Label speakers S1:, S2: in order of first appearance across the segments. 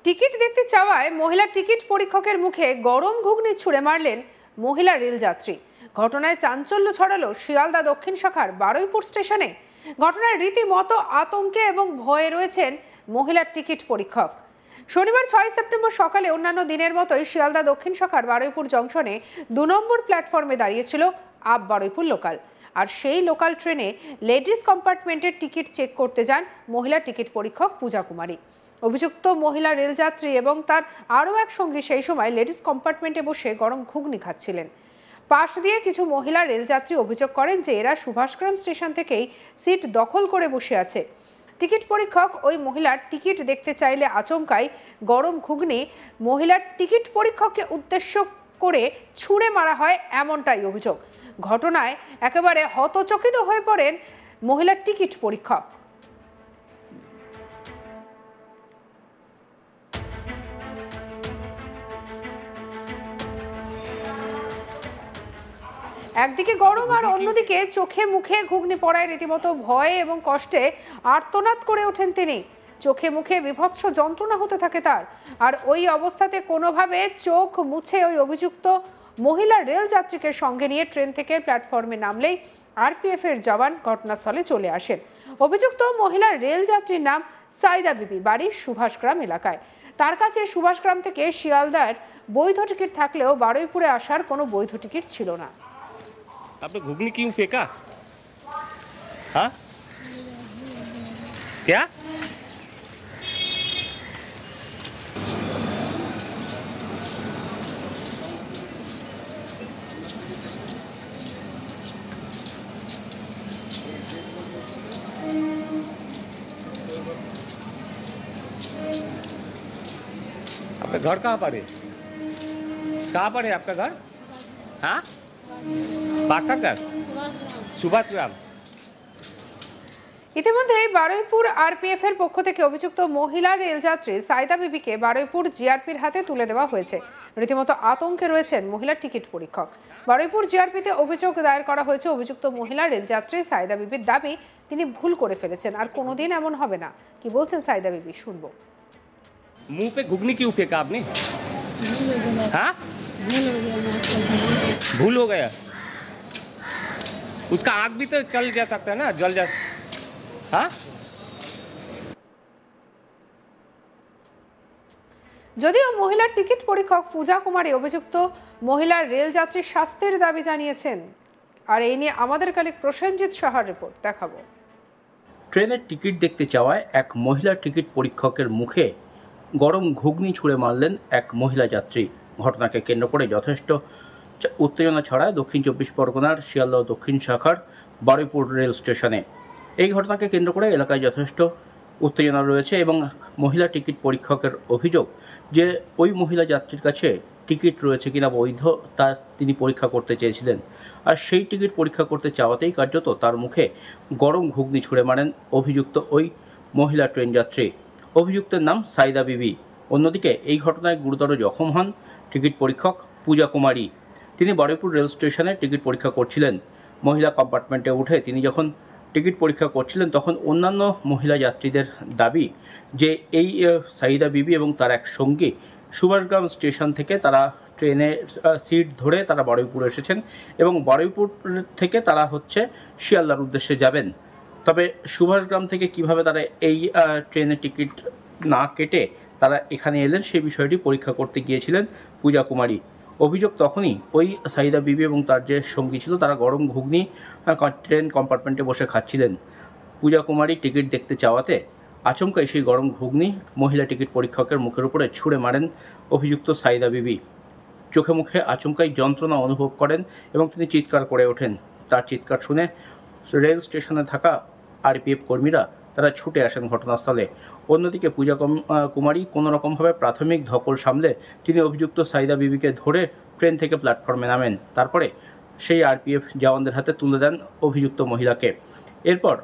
S1: Ticket দেখতে চাওয়ায় মহিলা ticket পরীক্ষকের মুখে গরম ঘুগনি ছুঁড়ে মারলেন মহিলা রেলযাত্রী। ঘটনায় চাঞ্চল্য ছড়ালো শিয়ালদা দক্ষিণ শাখার বারুইপুর স্টেশনে। ঘটনায় রীতিমতো আতঙ্কে এবং ভয়ে রয়েছেন মহিলা টিকিট পরীক্ষক। শনিবার 6 সেপ্টেম্বর সকালে অন্যান্য দিনের মতোই শিয়ালদা দক্ষিণ শাখার বারুইপুর জংশনে 2 নম্বর প্ল্যাটফর্মে দাঁড়িয়েছিল আপ বারুইপুর লোকাল। আর সেই লোকাল ট্রেনে লেডিস কম্পার্টমেন্টের টিকিট চেক করতে যান মহিলা টিকিট পরীক্ষক পূজা কুমারী। অভিযুক্ত মহিলা রেলযাত্রী এবং তার আরও এক সঙ্গী সেই সময় লেডিস কম্পার্টমেন্টে বসে গরম ঘুগনি খাচ্ছিলেন। পাশ দিয়ে কিছু মহিলা রেলযাত্রী অভিযোগ করেন যে এরা সুভাষগ্রাম স্টেশন থেকেই সিট দখল করে বসে আছে। টিকিট পরীক্ষক ওই মহিলার টিকিট দেখতে চাইলে আচমকাই গরম ঘুগনি মহিলার টিকিট পরীক্ষককে উদ্দেশ্য করে ছুঁড়ে মারা হয়, এমনটাই অভিযোগ। ঘটনায় একেবারে হতচকিত হয়ে পড়েন মহিলার টিকিট পরীক্ষক। একদিকে গরম আর অন্যদিকে চোখে মুখে ঘুগনি পড়ায় রীতিমতো ভয়ে এবং কষ্টে আর্তনাদ করে ওঠেন তিনি। চোখে মুখে বিভৎস যন্ত্রণা হতে থাকে তার। আর ওই অবস্থাতে কোনোভাবে চোখ মুছে ওই অভিযুক্ত মহিলা রেল যাত্রীকে সঙ্গে নিয়ে ট্রেন থেকে প্ল্যাটফর্মে নামলেই আরপিএফ এর জওয়ান ঘটনাস্থলে চলে আসেন। অভিযুক্ত মহিলা রেল যাত্রীর নাম সাইদা বিবি, বাড়ি সুভাষগ্রাম এলাকায়। তার কাছে সুভাষগ্রাম থেকে শিয়ালদার বৈধ টিকিট থাকলেও বারুইপুরে আসার কোনো বৈধ টিকিট ছিল না।
S2: आपने घुगनी क्यों फेंका? हाँ क्या? आपका घर कहाँ पर है? कहाँ पर है आपका घर? हाँ, বারসারগাঁ, সুভাষগ্রাম।
S1: ইতিমধ্যে বারুইপুর আরপিএফ এর পক্ষ থেকে অভিযুক্ত মহিলা রেলযাত্রী সাইদা বিবিকে বারুইপুর জিআরপির হাতে তুলে দেওয়া হয়েছে। রীতিমতো আতঙ্কে রয়েছেন মহিলা টিকিট পরীক্ষক। বারুইপুর জিআরপিতে অভিযোগ দায়ের করা হয়েছে। অভিযুক্ত মহিলা রেলযাত্রী সাইদা বিবির দাবি তিনি ভুল করে ফেলেছেন, আর কোনোদিন এমন হবে না। কি বলছেন সাইদা বিবি, শুনবো।
S2: मुंह पे घुगनी क्यों फेंका आपने? हाँ, भूल हो गया। उसका आग भी तो चल जा सकता है ना, जल जा। हाँ,
S1: যদিও মহিলার টিকিট পরীক্ষক পূজা কুমারী অভিযুক্ত মহিলার রেলযাত্রীর শাস্তির দাবি জানিয়েছেন। আর এই নিয়ে আমাদের কালিক প্রসেনজিৎ সাহার রিপোর্ট দেখাবো।
S3: ট্রেনের টিকিট দেখতে চাওয়ায় এক মহিলা টিকিট পরীক্ষকের মুখে গরম ঘুগনি ছুঁড়ে মারলেন এক মহিলা যাত্রী। ঘটনাকে কেন্দ্র করে যথেষ্ট উত্তেজনা ছড়ায় দক্ষিণ 24 পরগনার শিয়ালদহ দক্ষিণ শাখার বারুইপুর রেল স্টেশনে। এই ঘটনাকে কেন্দ্র করে এলাকায় যথেষ্ট উত্তেজনা রয়েছে এবং মহিলা টিকিট পরীক্ষকের অভিযোগ যে ওই মহিলা যাত্রীর কাছে টিকিট রয়েছে কিনা বৈধ তা তিনি পরীক্ষা করতে চেয়েছিলেন। আর সেই টিকিট পরীক্ষা করতে চাওয়াতেই কার্যত তার মুখে গরম ঘুগনি ছুঁড়ে মারেন অভিযুক্ত ওই মহিলা ট্রেন যাত্রী। অভিযুক্তের নাম সাইদা বিবি। অন্যদিকে এই ঘটনায় গুরুতর জখম হন টিকিট পরীক্ষক পূজা কুমারী। তিনি বারুইপুর রেল স্টেশনে টিকিট পরীক্ষা করছিলেন। মহিলা কম্পার্টমেন্টে উঠে তিনি যখন টিকিট পরীক্ষা করছিলেন তখন অন্যান্য মহিলা যাত্রীদের দাবি যে এই সাইদা বিবি এবং তার এক সঙ্গী সুভাষগ্রাম স্টেশন থেকে তারা ট্রেনে সিট ধরে তারা বারুইপুর এসেছেন এবং বারুইপুর থেকে তারা শিয়ালদার উদ্দেশ্যে যাবেন। তবে সুভাষগ্রাম থেকে কিভাবে তারা এই ট্রেনের টিকিট না কেটে তারা এখানে এলেন সেই বিষয়টি পরীক্ষা করতে গিয়েছিলেন পূজা কুমারী। অভিযোগ তখনই ওই সাইদা বিবি এবং তার যে সঙ্গী ছিল তারা গরম ঘুগনি ট্রেন কম্পার্টমেন্টে বসে খাচ্ছিলেন। পূজা কুমারী টিকিট দেখতে চাওয়াতে আচমকাই সেই গরম ঘুগনি মহিলা টিকিট পরীক্ষকের মুখের উপরে ছুঁড়ে মারেন অভিযুক্ত সাইদা বিবি। চোখে মুখে আচমকাই যন্ত্রণা অনুভব করেন এবং তিনি চিৎকার করে ওঠেন। তার চিৎকার শুনে রেল স্টেশনে থাকা আরপিএফ কর্মীরা তারা ছুটে আসেন ঘটনাস্থলে। অন্যদিকে পূজা কুমারী কোনোরকমভাবে প্রাথমিক ধকল সামলে তিনি অভিযুক্ত সাইদা বিবিকে ধরে ট্রেন থেকে প্ল্যাটফর্মে নামেন। তারপরে সেই আরপিএফ জওয়ানদের হাতে তুলে দেন অভিযুক্ত মহিলাকে। এরপর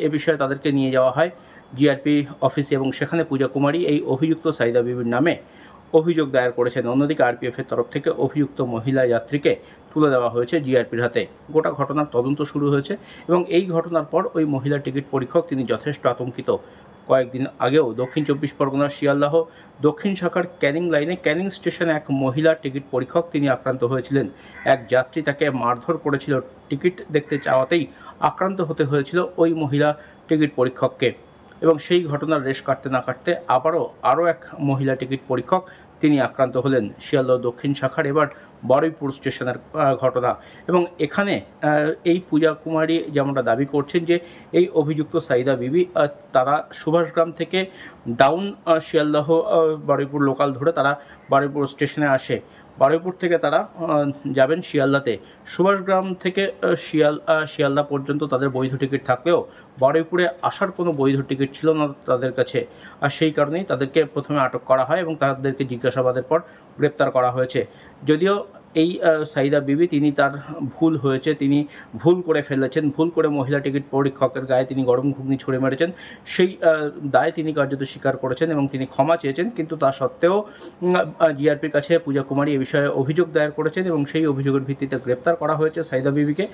S3: এ বিষয়ে তাদেরকে নিয়ে যাওয়া হয় জিআরপি অফিসে এবং সেখানে পূজা কুমারী এই অভিযুক্ত সাইদা বিবির নামে অভিযোগ দায়ের করেছেন। অন্যদিকে আরপিএফের তরফ থেকে অভিযুক্ত মহিলা যাত্রীকে তুলে দেওয়া হয়েছে জিআরপির হাতে। গোটা ঘটনার তদন্ত শুরু হয়েছে এবং এই ঘটনার পর ওই মহিলা টিকিট পরীক্ষক তিনি যথেষ্ট আতঙ্কিত। কয়েকদিন আগেও দক্ষিণ চব্বিশ পরগনার শিয়ালদাহ দক্ষিণ শাখার ক্যানিং লাইনে ক্যানিং স্টেশনে এক মহিলা টিকিট পরীক্ষক তিনি আক্রান্ত হয়েছিলেন। এক যাত্রী তাকে মারধর করেছিল। টিকিট দেখতে চাওয়াতেই আক্রান্ত হতে হয়েছিল ওই মহিলা টিকিট পরীক্ষককে এবং সেই ঘটনার রেশ কাটতে না কাটতে আরও এক মহিলা টিকিট পরীক্ষক তিনি আক্রান্ত হলেন। শিয়ালদহ দক্ষিণ শাখার এবার বারুইপুর স্টেশনের ঘটনা এবং এখানে এই পূজা কুমারী যেমনটা দাবি করছেন যে এই অভিযুক্ত সাইদা বিবি তারা সুভাষগ্রাম থেকে ডাউন শিয়ালদহ বারুইপুর লোকাল ধরে তারা বারুইপুর স্টেশনে আসে। বারুইপুর থেকে তারা যাবেন শিয়ালদাতে। সুভাষগ্রাম থেকে শিয়ালদা পর্যন্ত তাদের বৈধ টিকিট থাকলেও বারুইপুরে আসার কোনো বৈধ টিকিট ছিল না তাদের কাছে, আর সেই কারণেই তাদেরকে প্রথমে আটক করা হয় এবং তাদেরকে জিজ্ঞাসাবাদের পর গ্রেপ্তার করা হয়েছে। যদিও এই সাইদা বিবি তিনি তার ভুল হয়েছে, তিনি ভুল করে ফেলেছেন, ভুল করে মহিলা টিকিট পরীক্ষকের গায়ে তিনি গরম ঘুগনি ছুঁড়ে মেরেছেন, সেই দায় তিনি কার্যত স্বীকার করেছেন এবং তিনি ক্ষমা চেয়েছেন। কিন্তু তা সত্ত্বেও জিআরপির কাছে পূজা কুমারী এ বিষয়ে অভিযোগ দায়ের করেছেন এবং সেই অভিযোগের ভিত্তিতে গ্রেপ্তার করা হয়েছে সাইদা বিবিকে।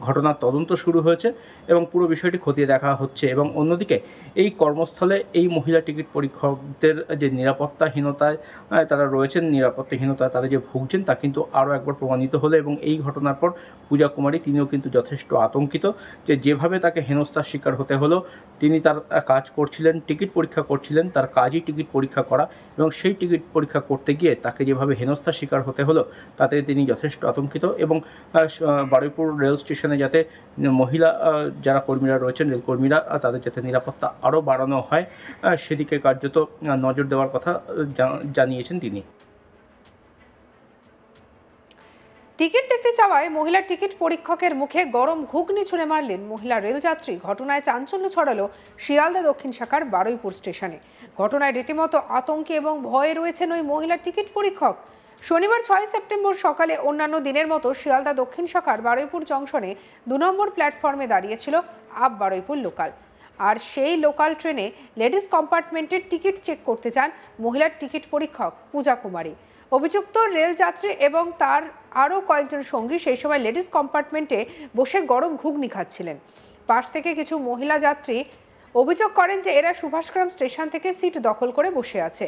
S3: ঘটনার তদন্ত শুরু হয়েছে এবং পুরো বিষয়টি খতিয়ে দেখা হচ্ছে। এবং অন্যদিকে এই কর্মস্থলে এই মহিলা টিকিট পরীক্ষকদের যে নিরাপত্তাহীনতায় তারা রয়েছেন, নিরাপত্তাহীনতায় তারা যে ভুগছেন তা কিন্তু আরও একবার প্রমাণিত হলো। এবং এই ঘটনার পর পূজা কুমারী তিনিও কিন্তু যথেষ্ট আতঙ্কিত যে যেভাবে তাকে হেনস্থার শিকার হতে হলো। তিনি তার কাজ করছিলেন, টিকিট পরীক্ষা করছিলেন, তার কাজই টিকিট পরীক্ষা করা, এবং সেই টিকিট পরীক্ষা করতে গিয়ে তাকে যেভাবে হেনস্থার শিকার হতে হলো তাতে তিনি যথেষ্ট আতঙ্কিত। এবং বারুইপুর রেল স্টেশনে যাতে মহিলা যারা কর্মীরা রয়েছেন, রেলকর্মীরা, তাদের যাতে নিরাপত্তা আরও বাড়ানো হয় সেদিকে কার্যত নজর দেওয়ার কথা জানিয়েছেন তিনি।
S1: টিকিট দেখতে চাওয়ায় মহিলা টিকিট পরীক্ষকের মুখে গরম ঘুগনি ছুঁড়ে মারলেন মহিলা রেলযাত্রী। ঘটনায় চাঞ্চল্য ছড়ালো শিয়ালদা দক্ষিণ শাখার বারুইপুর স্টেশনে। ঘটনায় রীতিমতো আতঙ্কে এবং ভয়ে রয়েছেন ওই মহিলা টিকিট পরীক্ষক। শনিবার 6 সেপ্টেম্বর সকালে অন্যান্য দিনের মতো শিয়ালদা দক্ষিণ শাখার বারুইপুর জংশনে 2 নম্বর প্ল্যাটফর্মে দাঁড়িয়েছিল আপ বারুইপুর লোকাল। আর সেই লোকাল ট্রেনে লেডিস কম্পার্টমেন্টের টিকিট চেক করতে চান মহিলার টিকিট পরীক্ষক পূজা কুমারী। অভিযুক্ত রেলযাত্রী এবং তার আরও কয়েকজন সঙ্গী সেই সময় লেডিস কম্পার্টমেন্টে বসে গরম ঘুগনি খাচ্ছিলেন। পাশ থেকে কিছু মহিলা যাত্রী অভিযোগ করেন যে এরা সুভাষগ্রাম স্টেশন থেকে সিট দখল করে বসে আছে।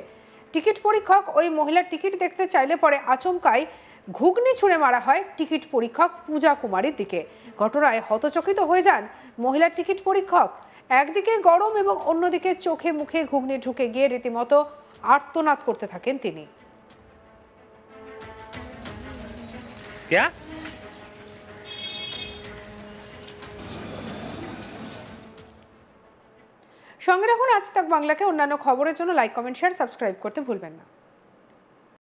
S1: টিকিট পরীক্ষক ওই মহিলার টিকিট দেখতে চাইলে পরে আচমকাই ঘুগনি ছুঁড়ে মারা হয় টিকিট পরীক্ষক পূজা কুমারীর দিকে। ঘটনায় হতচকিত হয়ে যান মহিলার টিকিট পরীক্ষক। একদিকে গরম এবং অন্যদিকে চোখে মুখে ঘুগনি ঢুকে গিয়ে রীতিমতো আর্তনাদ করতে থাকেন তিনি।
S2: क्या
S1: সঙ্গে রাখুন আজ তাক বাংলাকে। অন্যান্য খবরের জন্য লাইক, কমেন্ট, শেয়ার, সাবস্ক্রাইব করতে ভুলবেন না।